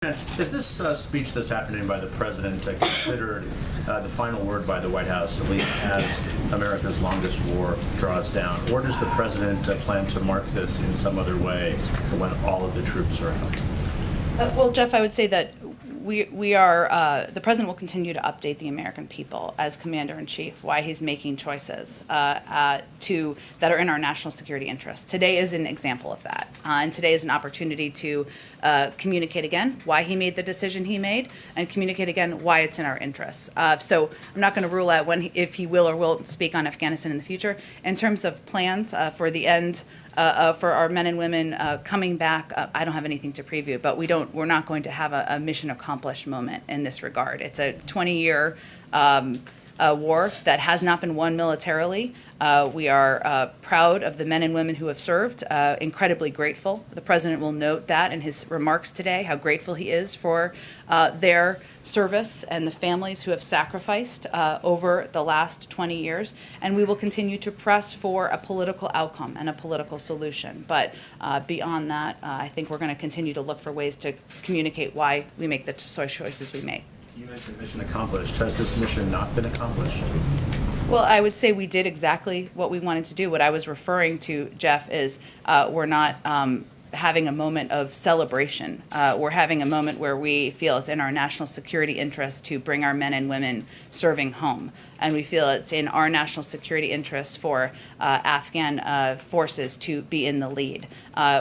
Is this speech this afternoon by the president considered the final word by the White House, at least as America's longest war draws down? Or does the president plan to mark this in some other way when all of the troops are out? Well, Jeff, I would say that we are, the president will continue to update the American people as commander-in-chief, why he's making choices that are in our national security interests. Today is an example of that. And today is an opportunity to communicate again why he made the decision he made and communicate again why it's in our interests. So I'm not going to rule out if he will or won't speak on Afghanistan in the future. In terms of plans for the end, for our men and women coming back, I don't have anything to preview, but we're not going to have a mission accomplished moment in this regard. It's a 20-year war that has not been won militarily. We are proud of the men and women who have served, incredibly grateful. The president will note that in his remarks today, how grateful he is for their service and the families who have sacrificed over the last 20 years. And we will continue to press for a political outcome and a political solution. But beyond that, I think we're going to continue to look for ways to communicate why we make the choices we make. You mentioned mission accomplished. Has this mission not been accomplished? Well, I would say we did exactly what we wanted to do. What I was referring to, Jeff, is we're not having a moment of celebration. We're having a moment where we feel it's in our national security interest to bring our men and women serving home. And we feel it's in our national security interest for Afghan forces to be in the lead.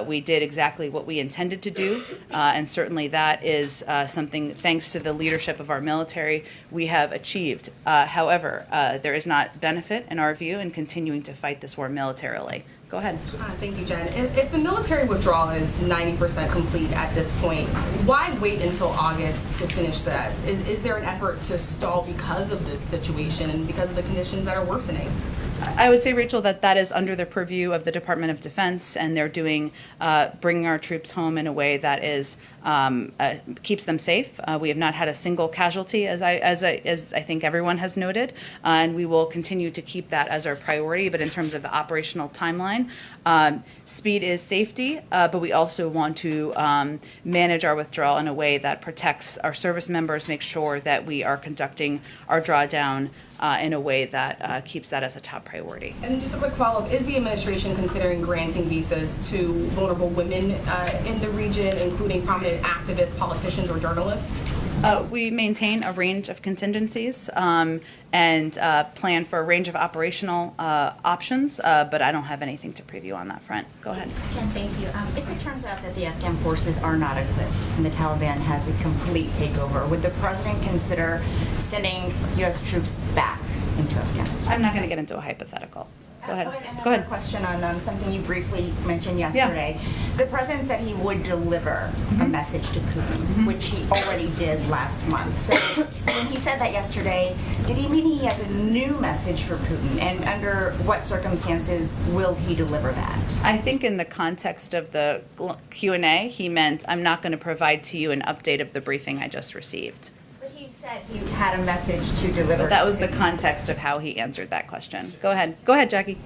We did exactly what we intended to do, and certainly that is something, thanks to the leadership of our military, we have achieved. However, there is not benefit, in our view, in continuing to fight this war militarily. Go ahead. Thank you, Jen. If the military withdrawal is 90% complete at this point, why wait until August to finish that? Is there an effort to stall because of this situation and because of the conditions that are worsening? I would say, Rachel, that is under the purview of the Department of Defense, and they're bringing our troops home in a way that is keeps them safe. We have not had a single casualty, as I think everyone has noted, and we will continue to keep that as our priority. But in terms of the operational timeline, speed is safety, but we also want to manage our withdrawal in a way that protects our service members, make sure that we are conducting our drawdown in a way that keeps that as a top priority. And just a quick follow-up, is the administration considering granting visas to vulnerable women in the region, including prominent activists, politicians, or journalists? We maintain a range of contingencies and plan for a range of operational options, but I don't have anything to preview on that front. Go ahead. Jen, thank you. If it turns out that the Afghan forces are not equipped and the Taliban has a complete takeover, would the president consider sending U.S. troops back into Afghanistan? I'm not going to get into a hypothetical. Go ahead. Go ahead. Question on something you briefly mentioned yesterday. Yeah. The president said he would deliver a message to Putin, which he already did last month. So when he said that yesterday, did he mean he has a new message for Putin? And under what circumstances will he deliver that? I think in the context of the Q&A, he meant, I'm not going to provide to you an update of the briefing I just received. He said he had a message to deliver. But that was the context of how he answered that question. Go ahead. Go ahead, Jackie.